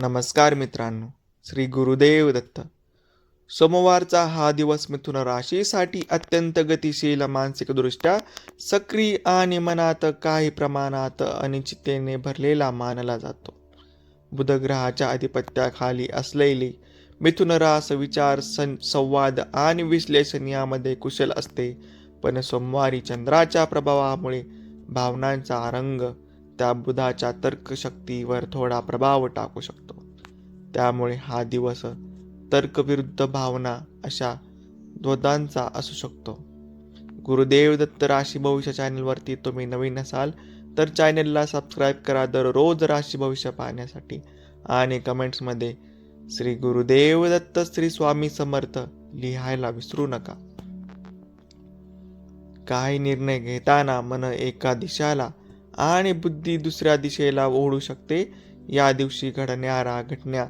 नमस्कार मित्रांनो, श्री गुरुदेव दत्त. सोमवारचा हा दिवस मिथुन राशीसाठी अत्यंत गतिशील, मानसिकदृष्ट्या सक्रिय आणि मनात काही प्रमाणात अनिश्चिततेने भरलेला मानला जातो. बुध ग्रहाच्या अधिपत्याखाली असलेली मिथुन रास विचार, संवाद आणि विश्लेषण यामध्ये कुशल असते, पण सोमवारी चंद्राच्या प्रभावामुळे भावनांचा रंग त्या बुधाच्या तर्कशक्तीवर थोडा प्रभाव टाकू शकतो. त्यामुळे हा दिवस तर्कविरुद्ध भावना अशा द्वंद्वांचा असू शकतो. गुरुदेव दत्त राशी भविष्य चॅनलवरती तुम्ही नवीन असाल तर चॅनलला सबस्क्राईब करा दररोज राशी भविष्य पाहण्यासाठी, आणि कमेंट्समध्ये श्री गुरुदेव दत्त, श्री स्वामी समर्थ लिहायला विसरू नका. काही निर्णय घेताना मन एका दिशेला आणि बुद्धी दुसऱ्या दिशेला ओढू शकते. या दिवशी घडणाऱ्या घटना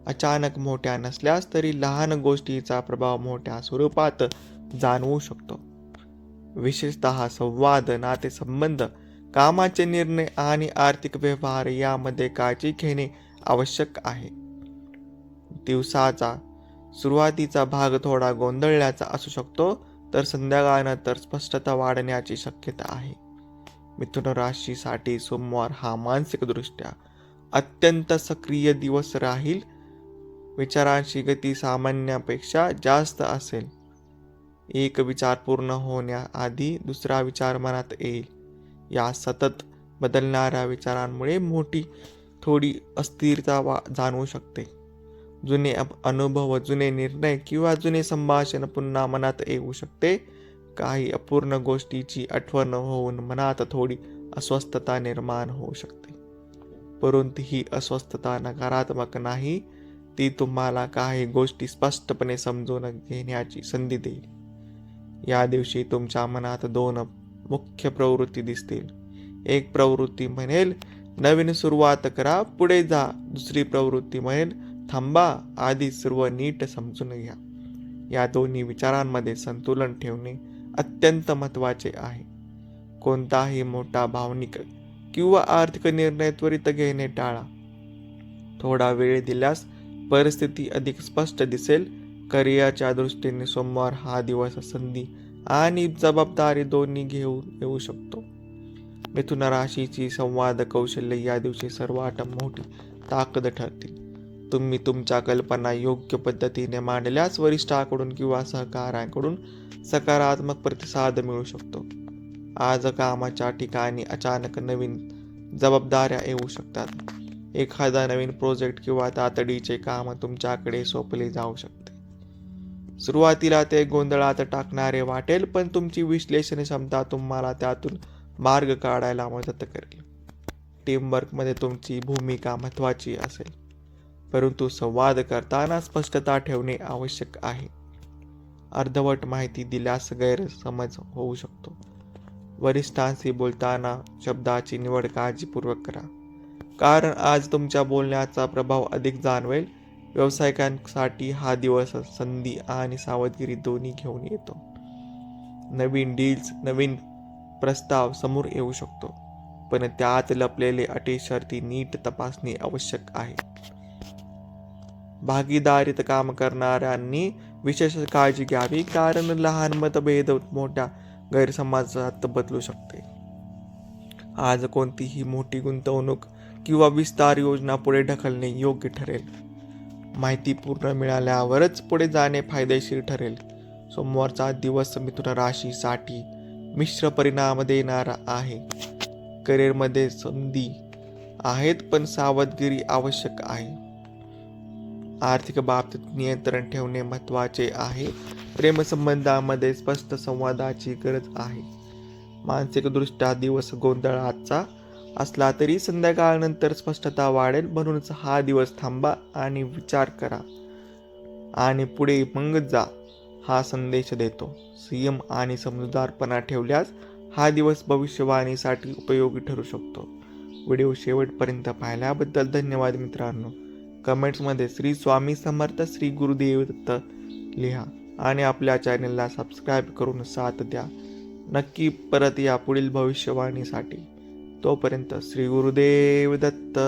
अचानक मोठ्या नसल्यास तरी लहान गोष्टीचा प्रभाव मोठ्या स्वरूपात जाणवू शकतो. विशेषतः संवाद, नातेसंबंध, कामाचे निर्णय आणि आर्थिक व्यवहार यामध्ये काळजी घेणे आवश्यक आहे. दिवसाचा सुरुवातीचा भाग थोडा गोंधळल्याचा असू शकतो, तर संध्याकाळनंतर स्पष्टता वाढण्याची शक्यता आहे. मिथुन राशीसाठी सोमवार हा मानसिकदृष्ट्या अत्यंत सक्रिय दिवस राहील. विचारांची गती सामान्यापेक्षा जास्त असेल. एक विचार पूर्ण होण्याआधी दुसरा विचार मनात येईल. या सतत बदलणाऱ्या विचारांमुळे थोडी अस्थिरता जाणवू शकते. जुने अनुभव, जुने निर्णय किंवा जुने संभाषण पुन्हा मनात येऊ शकते. काही अपूर्ण गोष्टीची आठवण होऊन मनात थोडी अस्वस्थता निर्माण होऊ शकते, परंतु ही अस्वस्थता नकारात्मक नाही. ती तुम्हाला काही गोष्टी स्पष्टपणे समजून घेण्याची संधी देईल. या दिवशी तुमच्या मनात दोन मुख्य प्रवृत्ती दिसतील. एक प्रवृत्ती म्हणेल नवीन सुरुवात करा, पुढे जा. दुसरी प्रवृत्ती म्हणेल थांबा, आधी सर्व नीट समजून घ्या. या दोन्ही विचारांमध्ये संतुलन ठेवणे अत्यंत महत्त्वाचे आहे. कोणताही मोठा भावनिक किंवा आर्थिक निर्णय त्वरित घेणे टाळा. थोडा वेळ दिल्यास परिस्थिती अधिक स्पष्ट दिसेल. करिअरच्या दृष्टीने सोमवार हा दिवस संधी आणि जबाबदारी दोन्ही घेऊन येऊ शकतो. मिथुन राशीची संवाद कौशल्य या दिवशी सर्वात मोठी ताकद ठरतील. तुम्ही तुमच्या कल्पना योग्य पद्धतीने मांडल्यास वरिष्ठांकडून किंवा सहकाऱ्यांकडून सकारात्मक प्रतिसाद मिळू शकतो. आज कामाच्या ठिकाणी अचानक नवीन जबाबदाऱ्या येऊ शकतात. एखादा नवीन प्रोजेक्ट किंवा तातडीचे काम तुमच्याकडे सोपले जाऊ शकते. सुरुवातीला ते गोंधळात टाकणारे वाटेल, पण तुमची विश्लेषण क्षमता तुम्हाला त्यातून मार्ग काढायला मदत करेल. टीमवर्कमध्ये तुमची भूमिका महत्त्वाची असेल, परंतु संवाद करताना स्पष्टता ठेवणे आवश्यक आहे. अर्धवट माहिती दिल्यास गैरसमज होऊ शकतो. वरिष्ठांशी बोलताना शब्दाची निवड काळजीपूर्वक करा, कारण आज तुमच्या बोलण्याचा प्रभाव अधिक जाणवेल. व्यावसायिकांसाठी हा दिवस संधी आणि सावधगिरी दोन्ही घेऊन येतो. नवीन डील्स, नवीन प्रस्ताव समोर येऊ शकतो, पण त्यात लपलेले अटी शर्ती नीट तपासणे आवश्यक आहे. भागीदारीत काम करणाऱ्यांनी विशेष काळजी घ्यावी, कारण लहान मतभेद मोठ्या गैरसमजात बदलू शकते. आज कोणतीही मोठी गुंतवणूक किंवा विस्तार योजना पुढे ढकलणे योग्य ठरेल. माहिती पूर्ण मिळाल्यावरच पुढे जाणे फायदेशीर ठरेल. सोमवारचा दिवस मिथुन राशीसाठी मिश्र परिणाम देणारा आहे. करिअरमध्ये संधी आहेत, पण सावधगिरी आवश्यक आहे. आर्थिक बाबतीत नियंत्रण ठेवणे महत्त्वाचे आहे. प्रेमसंबंधामध्ये स्पष्ट संवादाची गरज आहे. मानसिकदृष्ट्या दिवस गोंधळाचा असला तरी संध्याकाळनंतर स्पष्टता वाढेल. म्हणूनच हा दिवस थांबा आणि विचार करा आणि पुढे मग जा हा संदेश देतो. संयम आणि समजूतदारपणा ठेवल्यास हा दिवस भविष्यवाणीसाठी उपयोगी ठरू शकतो. व्हिडिओ शेवटपर्यंत पाहिल्याबद्दल धन्यवाद मित्रांनो. कमेंट्समध्ये श्री स्वामी समर्थ, श्री गुरुदेव दत्त लिहा आणि आपल्या चॅनलला सबस्क्राईब करून साथ द्या. नक्की परत या पुढील भविष्यवाणीसाठी. तोपर्यंत श्री गुरुदेव दत्त.